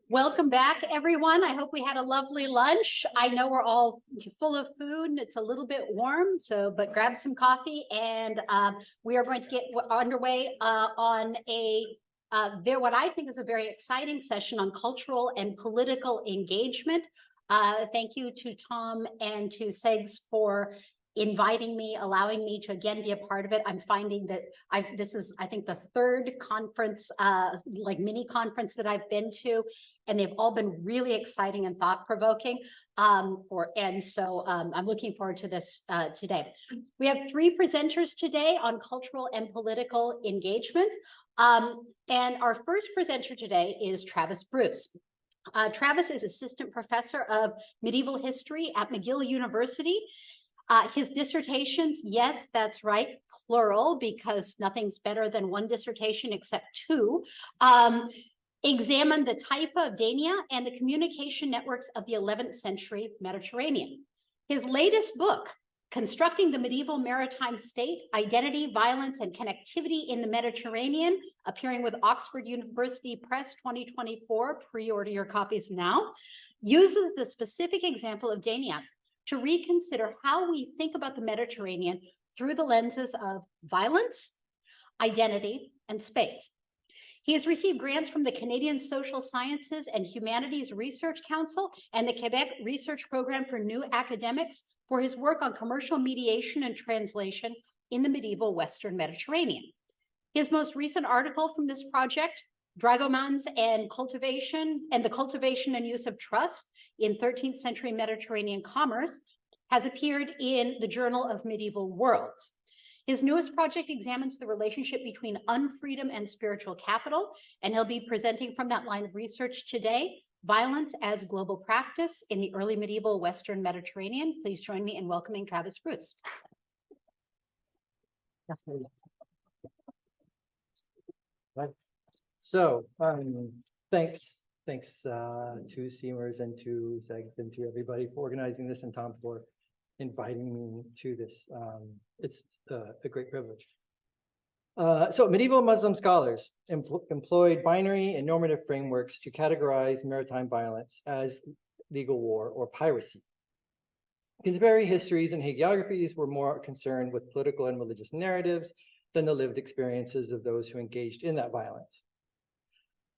Welcome back, everyone. I hope we had a lovely lunch. I know we're all full of food. It's a little bit warm, but grab some coffee, and we are going to get underway on what I think is a very exciting session on cultural and political engagement. Thank you to Tom and to Segs for inviting me, allowing me to again be a part of it. I'm finding that this is, I think, the third conference, like mini conference that I've been to, and they've all been really exciting and thought-provoking. I'm looking forward to this today. We have three presenters today on cultural and political engagement. And our first presenter today is Travis Bruce. Travis is assistant professor of medieval history at McGill University. His dissertations, yes, that's right, plural, because nothing's better than one dissertation except two, examined the Taifa of Dania and the communication networks of the 11th century Mediterranean. His latest book, Constructing the Medieval Maritime State, Identity, Violence, and Connectivity in the Mediterranean, appearing with Oxford University Press 2024, pre-order your copies now, uses the specific example of Dania to reconsider how we think about the Mediterranean through the lenses of violence, identity, and space. He has received grants from the Canadian Social Sciences and Humanities Research Council and the Quebec Research Program for New Academics for his work on commercial mediation and translation in the medieval Western Mediterranean. His most recent article from this project, Dragomans and the Cultivation and Use of Trust in 13th Century Mediterranean Commerce, has appeared in the Journal of Medieval Worlds. His newest project examines the relationship between unfreedom and spiritual capital, and he'll be presenting from that line of research today, Violence as Global Practice in the Early Medieval Western Mediterranean. Please join me in welcoming Travis Bruce. So, thanks to Seamers and to Segs and to everybody for organizing this, and Tom for inviting me to this. It's a great privilege. So medieval Muslim scholars employed binary and normative frameworks to categorize maritime violence as legal war or piracy. Contemporary histories and hagiographies were more concerned with political and religious narratives than the lived experiences of those who engaged in that violence.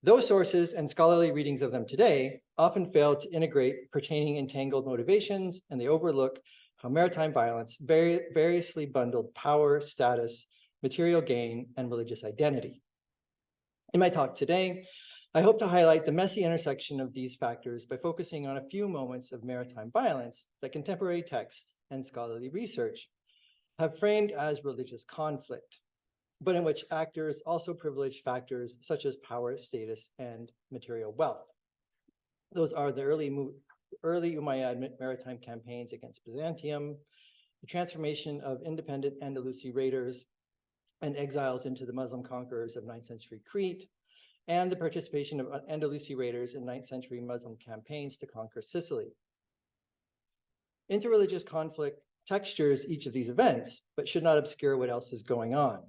Those sources and scholarly readings of them today often fail to integrate pertaining entangled motivations, and they overlook how maritime violence variously bundled power, status, material gain, and religious identity. In my talk today, I hope to highlight the messy intersection of these factors by focusing on a few moments of maritime violence that contemporary texts and scholarly research have framed as religious conflict, but in which actors also privilege factors such as power, status, and material wealth. Those are the early Umayyad maritime campaigns against Byzantium, the transformation of independent Andalusi raiders and exiles into the Muslim conquerors of 9th century Crete, and the participation of Andalusi raiders in 9th century Muslim campaigns to conquer Sicily. Interreligious conflict textures each of these events, but should not obscure what else is going on.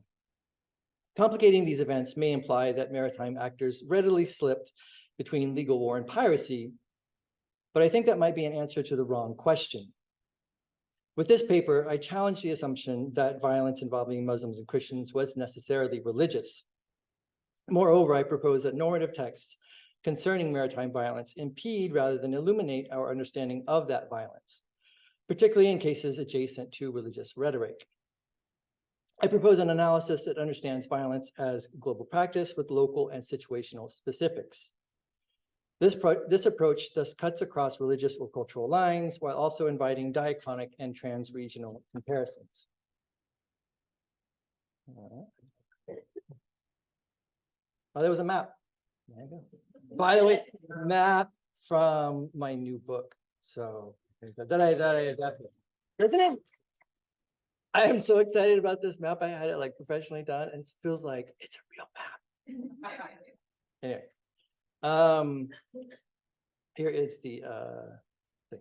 Complicating these events may imply that maritime actors readily slipped between legal war and piracy, but I think that might be an answer to the wrong question. With this paper, I challenge the assumption that violence involving Muslims and Christians was necessarily religious. Moreover, I propose that normative texts concerning maritime violence impede rather than illuminate our understanding of that violence, particularly in cases adjacent to religious rhetoric. I propose an analysis that understands violence as global practice with local and situational specifics. This approach thus cuts across religious or cultural lines while also inviting diachronic and trans-regional comparisons. Oh, there was a map. There you go. By the way, map from my new book. So isn't it? I am so excited about this map. I had it like professionally done, and it feels like it's a real map. Anyway, here is the thing.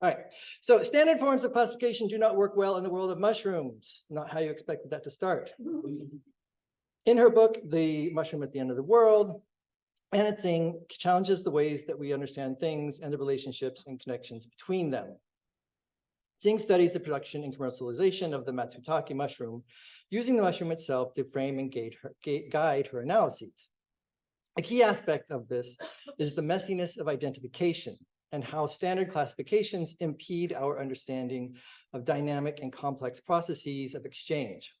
All right, so standard forms of classification do not work well in the world of mushrooms. Not how you expected that to start. In her book, The Mushroom at the End of the World, And it's saying challenges the ways that we understand things and the relationships and connections between them. Tsing studies the production and commercialization of the matsutake mushroom, using the mushroom itself to frame and guide her analyses. A key aspect of this is the messiness of identification and how standard classifications impede our understanding of dynamic and complex processes of exchange.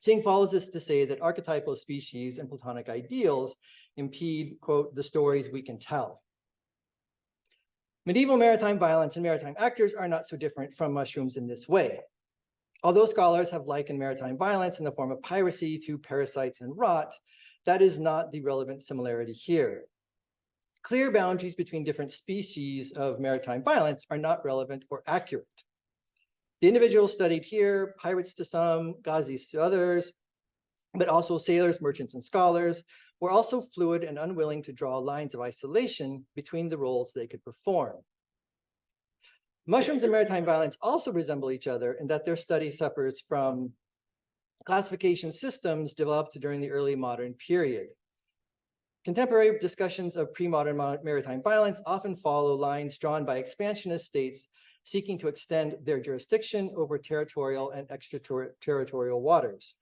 Tsing follows this to say that archetypal species and Platonic ideals impede, quote, the stories we can tell. Medieval maritime violence and maritime actors are not so different from mushrooms in this way. Although scholars have likened maritime violence in the form of piracy to parasites and rot, that is not the relevant similarity here. Clear boundaries between different species of maritime violence are not relevant or accurate. The individuals studied here, pirates to some, Ghazis to others, but also sailors, merchants, and scholars, were also fluid and unwilling to draw lines of isolation between the roles they could perform. Mushrooms and maritime violence also resemble each other in that their study suffers from classification systems developed during the early modern period. Contemporary discussions of pre-modern maritime violence often follow lines drawn by expansionist states seeking to extend their jurisdiction over territorial and extraterritorial waters.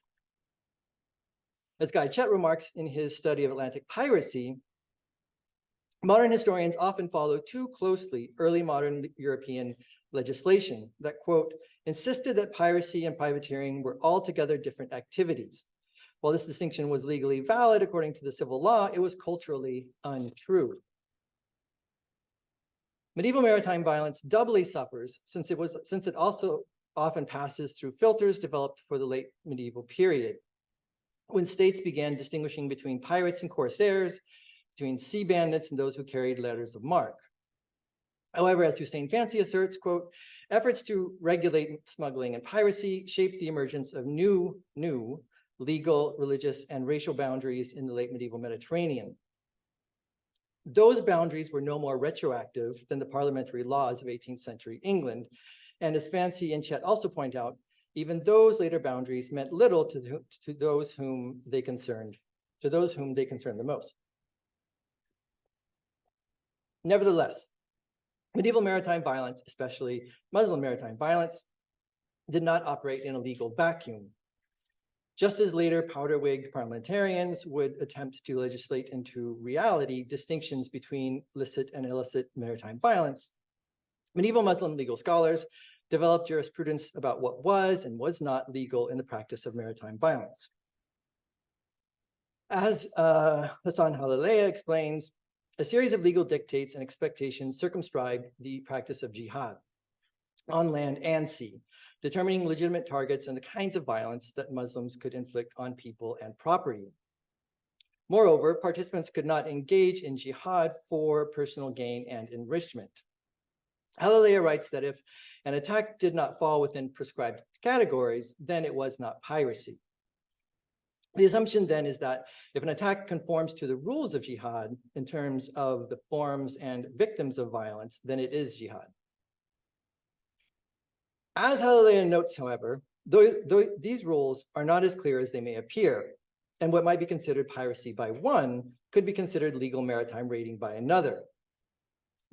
As Guy Chet remarks in his study of Atlantic piracy, modern historians often follow too closely early modern European legislation that, quote, insisted that piracy and privateering were altogether different activities. While this distinction was legally valid according to the civil law, it was culturally untrue. Medieval maritime violence doubly suffers since it also often passes through filters developed for the late medieval period, when states began distinguishing between pirates and corsairs, between sea bandits and those who carried letters of marque. However, as Hussein Fancy asserts, quote, efforts to regulate smuggling and piracy shaped the emergence of new legal, religious, and racial boundaries in the late medieval Mediterranean. Those boundaries were no more retroactive than the parliamentary laws of 18th century England. And as Fancy and Chet also point out, even those later boundaries meant little to those whom they concerned the most. Nevertheless, medieval maritime violence, especially Muslim maritime violence, did not operate in a legal vacuum. Just as later powder-wigged parliamentarians would attempt to legislate into reality distinctions between licit and illicit maritime violence, medieval Muslim legal scholars developed jurisprudence about what was and was not legal in the practice of maritime violence. As Hassan Halalea explains, a series of legal dictates and expectations circumscribed the practice of jihad on land and sea, determining legitimate targets and the kinds of violence that Muslims could inflict on people and property. Moreover, participants could not engage in jihad for personal gain and enrichment. Halalea writes that if an attack did not fall within prescribed categories, then it was not piracy. The assumption then is that if an attack conforms to the rules of jihad in terms of the forms and victims of violence, then it is jihad. As Halalea notes, however, these rules are not as clear as they may appear, and what might be considered piracy by one could be considered legal maritime raiding by another.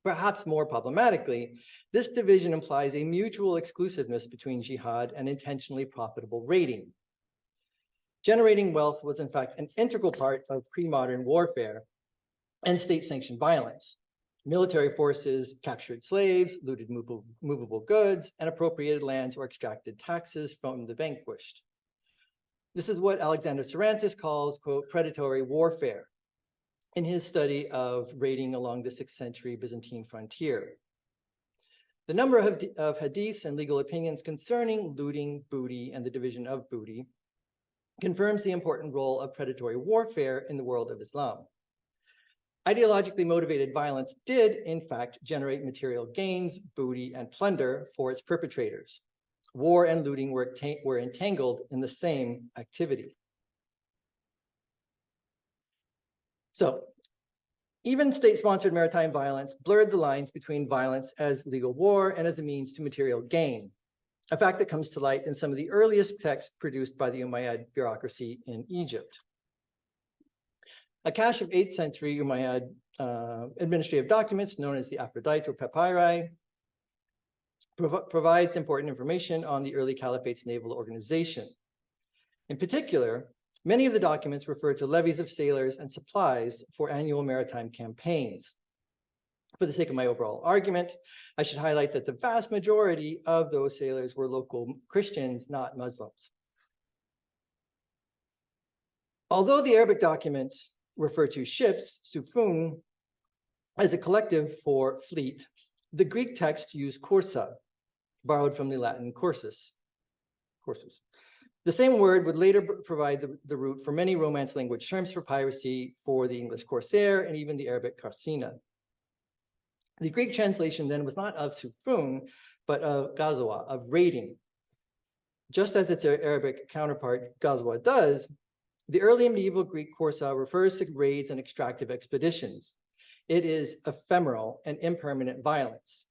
Perhaps more problematically, this division implies a mutual exclusiveness between jihad and intentionally profitable raiding. Generating wealth was in fact an integral part of pre-modern warfare and state-sanctioned violence. Military forces captured slaves, looted movable goods, and appropriated lands or extracted taxes from the vanquished. This is what Alexander Cervantes calls, quote, predatory warfare in his study of raiding along the 6th century Byzantine frontier. The number of hadiths and legal opinions concerning looting, booty, and the division of booty confirms the important role of predatory warfare in the world of Islam. Ideologically motivated violence did, in fact, generate material gains, booty, and plunder for its perpetrators. War and looting were entangled in the same activity. So, even state-sponsored maritime violence blurred the lines between violence as legal war and as a means to material gain, a fact that comes to light in some of the earliest texts produced by the Umayyad bureaucracy in Egypt. A cache of 8th century Umayyad administrative documents known as the Aphrodite or Papyri provides important information on the early caliphate's naval organization. In particular, many of the documents refer to levies of sailors and supplies for annual maritime campaigns. For the sake of my overall argument, I should highlight that the vast majority of those sailors were local Christians, not Muslims. Although the Arabic documents refer to ships, sufun, as a collective for fleet, the Greek text used cursa, borrowed from the Latin cursus. The same word would later provide the root for many Romance language terms for piracy, for the English corsair, and even the Arabic qarsina. The Greek translation then was not of sufun, but of ghazwa, of raiding. Just as its Arabic counterpart, ghazwa, does, the early medieval Greek cursa refers to raids and extractive expeditions. It is ephemeral and impermanent violence.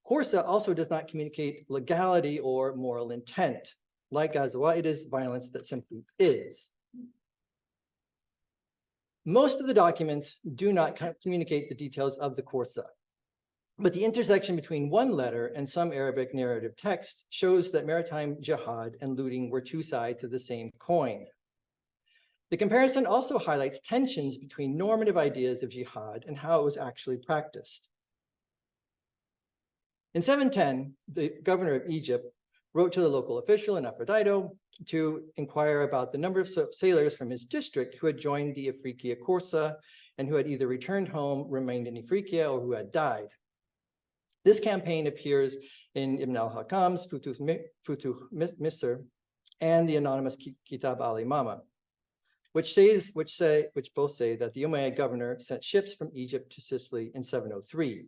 Cursa also does not communicate legality or moral intent. Like ghazwa, it is violence that simply is. Most of the documents do not communicate the details of the cursa, but the intersection between one letter and some Arabic narrative text shows that maritime jihad and looting were two sides of the same coin. The comparison also highlights tensions between normative ideas of jihad and how it was actually practiced. In 710, the governor of Egypt wrote to the local official in Aphrodite to inquire about the number of sailors from his district who had joined the Afriqiya Cursa and who had either returned home, remained in Afriqiya, or who had died. This campaign appears in Ibn al-Hakam's Futuh Misr and the anonymous Kitab al-Imama, which both say that the Umayyad governor sent ships from Egypt to Sicily in 703.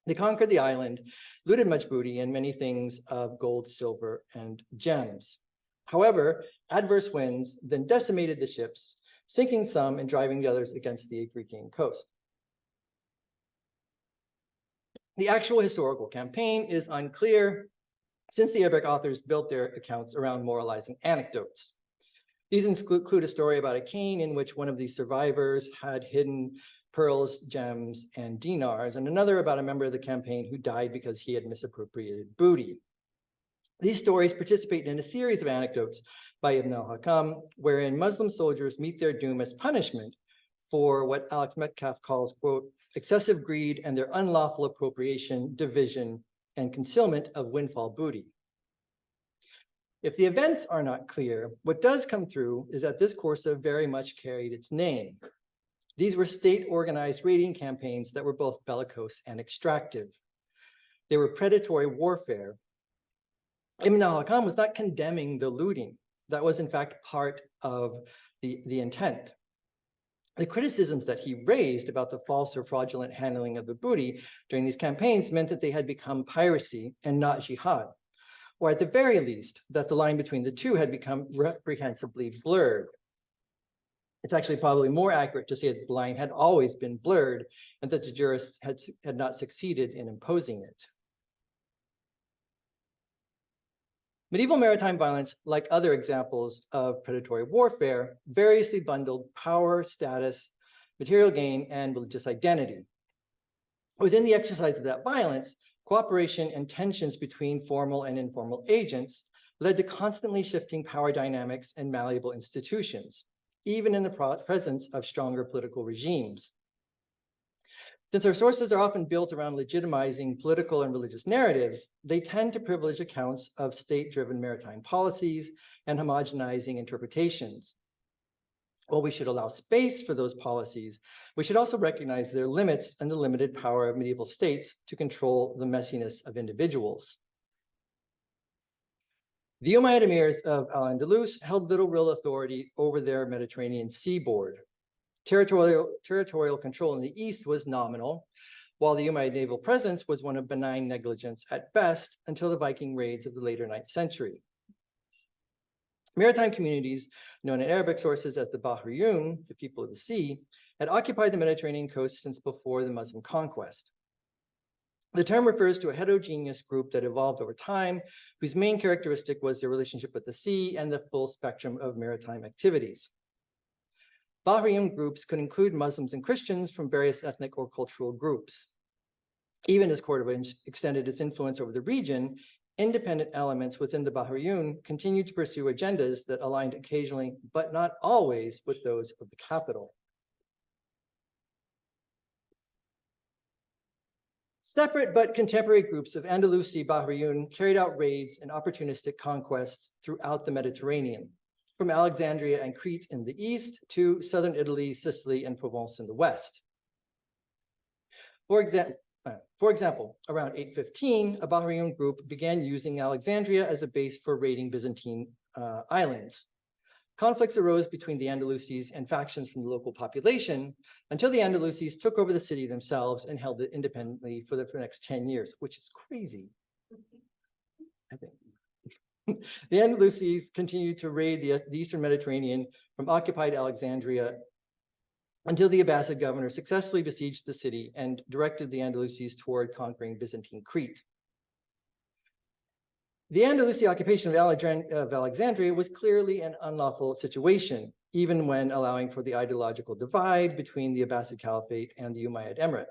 They conquered the island, looted much booty and many things of gold, silver, and gems. However, adverse winds then decimated the ships, sinking some and driving the others against the African coast. The actual historical campaign is unclear, since the Arabic authors built their accounts around moralizing anecdotes. These include a story about a cane in which one of the survivors had hidden pearls, gems, and dinars, and another about a member of the campaign who died because he had misappropriated booty. These stories participate in a series of anecdotes by Ibn al-Hakam, wherein Muslim soldiers meet their doom as punishment for what Alex Metcalf calls, quote, excessive greed and their unlawful appropriation, division, and concealment of windfall booty. If the events are not clear, what does come through is that this cursa very much carried its name. These were state-organized raiding campaigns that were both bellicose and extractive. They were predatory warfare. Ibn al-Hakam was not condemning the looting. That was, in fact, part of the intent. The criticisms that he raised about the false or fraudulent handling of the booty during these campaigns meant that they had become piracy and not jihad, or at the very least, that the line between the two had become reprehensibly blurred. It's actually probably more accurate to say that the line had always been blurred and that the jurists had not succeeded in imposing it. Medieval maritime violence, like other examples of predatory warfare, variously bundled power, status, material gain, and religious identity. Within the exercise of that violence, cooperation and tensions between formal and informal agents led to constantly shifting power dynamics and malleable institutions, even in the presence of stronger political regimes. Since our sources are often built around legitimizing political and religious narratives, they tend to privilege accounts of state-driven maritime policies and homogenizing interpretations. While we should allow space for those policies, we should also recognize their limits and the limited power of medieval states to control the messiness of individuals. The Umayyad emirs of Al-Andalus held little real authority over their Mediterranean seaboard. Territorial control in the east was nominal, while the Umayyad naval presence was one of benign negligence at best until the Viking raids of the later 9th century. Maritime communities, known in Arabic sources as the Bahriyun, the people of the sea, had occupied the Mediterranean coast since before the Muslim conquest. The term refers to a heterogeneous group that evolved over time, whose main characteristic was their relationship with the sea and the full spectrum of maritime activities. Bahrain groups could include Muslims and Christians from various ethnic or cultural groups. Even as Cordoba extended its influence over the region, independent elements within the Bahrain continued to pursue agendas that aligned occasionally, but not always, with those of the capital. Separate but contemporary groups of Andalusi Bahrain carried out raids and opportunistic conquests throughout the Mediterranean, from Alexandria and Crete in the east to southern Italy, Sicily, and Provence in the west. For example, around 815, a Bahrain group began using Alexandria as a base for raiding Byzantine islands. Conflicts arose between the Andalusis and factions from the local population until the Andalusis took over the city themselves and held it independently for the next 10 years, which is crazy, I think. The Andalusis continued to raid the Eastern Mediterranean from occupied Alexandria until the Abbasid governor successfully besieged the city and directed the Andalusis toward conquering Byzantine Crete. The Andalusi occupation of Alexandria was clearly an unlawful situation, even when allowing for the ideological divide between the Abbasid Caliphate and the Umayyad Emirate.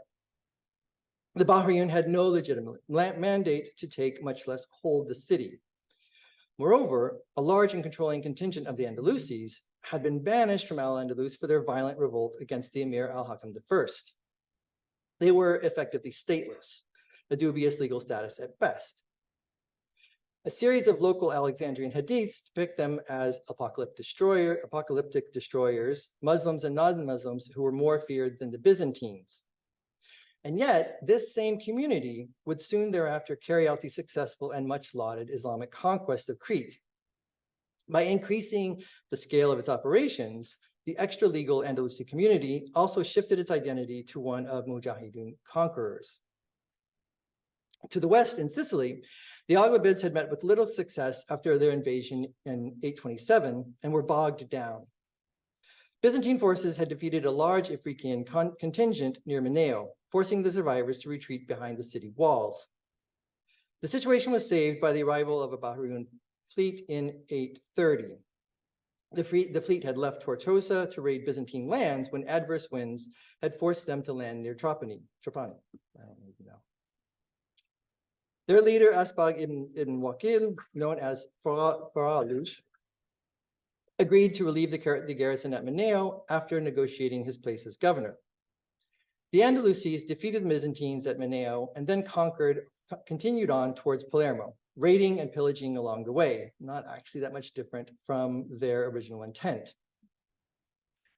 The Bahrain had no legitimate mandate to take, much less hold the city. Moreover, a large and controlling contingent of the Andalusis had been banished from Al-Andalus for their violent revolt against the Emir al-Hakam I. They were effectively stateless, a dubious legal status at best. A series of local Alexandrian hadiths depict them as apocalyptic destroyers, Muslims and non-Muslims who were more feared than the Byzantines. And yet, this same community would soon thereafter carry out the successful and much lauded Islamic conquest of Crete. By increasing the scale of its operations, the extra-legal Andalusi community also shifted its identity to one of Mujahideen conquerors. To the west, in Sicily, the Aghlabids had met with little success after their invasion in 827 and were bogged down. Byzantine forces had defeated a large Ifriqian contingent near Mineo, forcing the survivors to retreat behind the city walls. The situation was saved by the arrival of a Bahrain fleet in 830. The fleet had left Tortosa to raid Byzantine lands when adverse winds had forced them to land near Trapani. I don't know. Their leader, Asbag ibn Waqil, known as Faralush, agreed to relieve the garrison at Mineo after negotiating his place as governor. The Andalusis defeated the Byzantines at Mineo and then continued on towards Palermo, raiding and pillaging along the way, not actually that much different from their original intent.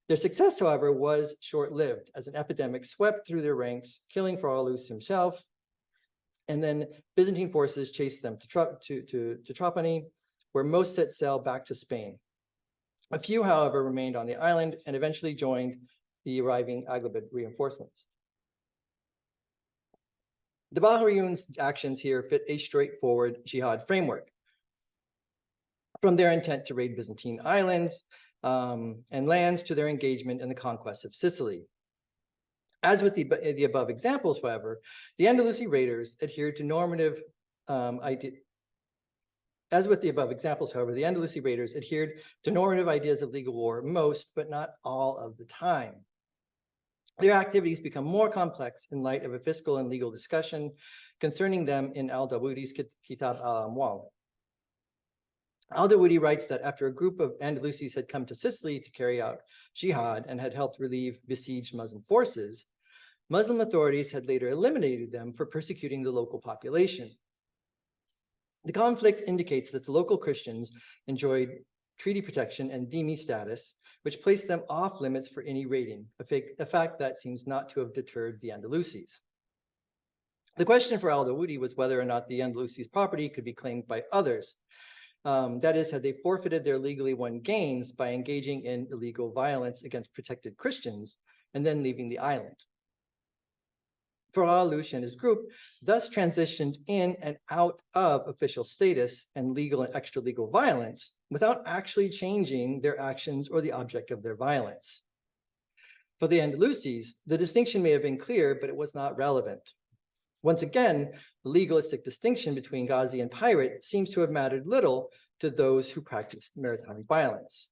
Their success, however, was short-lived as an epidemic swept through their ranks, killing Faralush himself, and then Byzantine forces chased them to Trapani, where most set sail back to Spain. A few, however, remained on the island and eventually joined the arriving Aghlabid reinforcements. The Bahrain's actions here fit a straightforward jihad framework. From their intent to raid Byzantine islands and lands to their engagement in the conquest of Sicily. As with the above examples, however, the Andalusi raiders adhered to normative ideas of legal war most, but not all of the time. Their activities become more complex in light of a fiscal and legal discussion concerning them in al-Dawudi's Kitab al-Amwal. Al-Dawudi writes that after a group of Andalusis had come to Sicily to carry out jihad and had helped relieve besieged Muslim forces, Muslim authorities had later eliminated them for persecuting the local population. The conflict indicates that the local Christians enjoyed treaty protection and dhimmi status, which placed them off limits for any raiding, a fact that seems not to have deterred the Andalusis. The question for al-Dawudi was whether or not the Andalusis' property could be claimed by others. That is, had they forfeited their legally won gains by engaging in illegal violence against protected Christians and then leaving the island. Faralush and his group thus transitioned in and out of official status and legal and extra-legal violence without actually changing their actions or the object of their violence. For the Andalusis, the distinction may have been clear, but it was not relevant. Once again, the legalistic distinction between Ghazi and pirate seems to have mattered little to those who practiced maritime violence.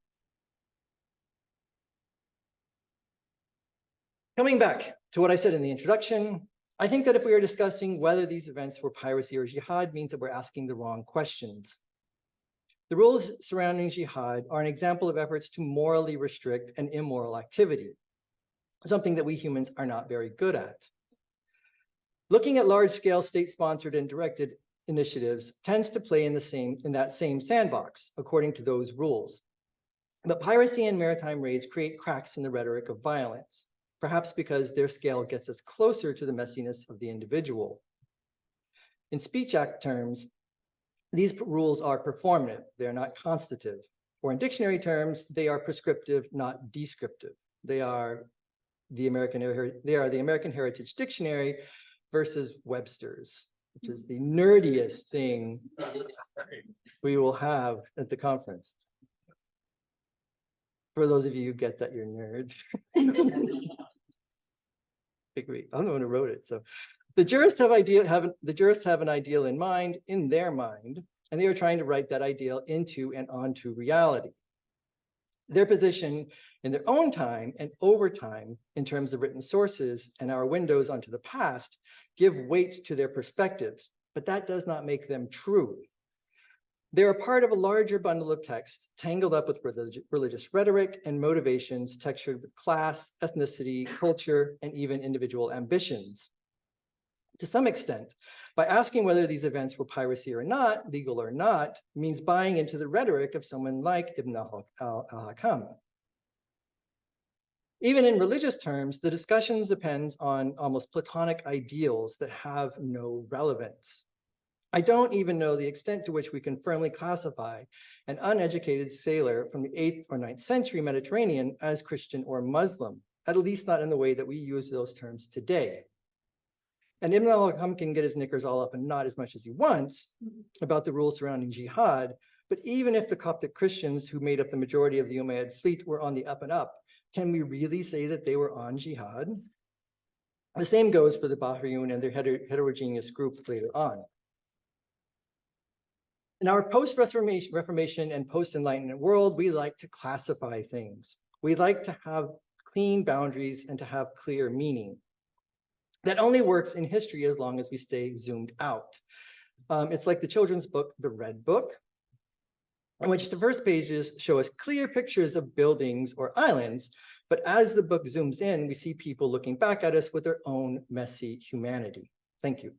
Coming back to what I said in the introduction, I think that if we are discussing whether these events were piracy or jihad means that we're asking the wrong questions. The rules surrounding jihad are an example of efforts to morally restrict an immoral activity, something that we humans are not very good at. Looking at large-scale state-sponsored and directed initiatives tends to play in that same sandbox, according to those rules. But piracy and maritime raids create cracks in the rhetoric of violence, perhaps because their scale gets us closer to the messiness of the individual. In Speech Act terms, these rules are performative, they're not constitutive. Or in dictionary terms, they are prescriptive, not descriptive. They are the American Heritage Dictionary versus Webster's, which is the nerdiest thing we will have at the conference. For those of you who get that you're nerds. Agree. I'm the one who wrote it. So the jurists have an ideal in their mind, and they are trying to write that ideal into and onto reality. Their position in their own time and over time, in terms of written sources and our windows onto the past, give weight to their perspectives, but that does not make them true. They are part of a larger bundle of text tangled up with religious rhetoric and motivations textured with class, ethnicity, culture, and even individual ambitions. To some extent, by asking whether these events were piracy or not, legal or not, means buying into the rhetoric of someone like Ibn al-Hakam. Even in religious terms, the discussions depend on almost Platonic ideals that have no relevance. I don't even know the extent to which we can firmly classify an uneducated sailor from the 8th or 9th century Mediterranean as Christian or Muslim, at least not in the way that we use those terms today. And Ibn al-Hakam can get his knickers all up and not as much as he wants about the rules surrounding jihad, but even if the Coptic Christians who made up the majority of the Umayyad fleet were on the up and up, can we really say that they were on jihad? The same goes for the Bahriyun and their heterogeneous group later on. In our post-Reformation and post-Enlightenment world, we like to classify things. We like to have clean boundaries and to have clear meaning. That only works in history as long as we stay zoomed out. It's like the children's book, The Red Book, in which the first pages show us clear pictures of buildings or islands, but as the book zooms in, we see people looking back at us with their own messy humanity. Thank you.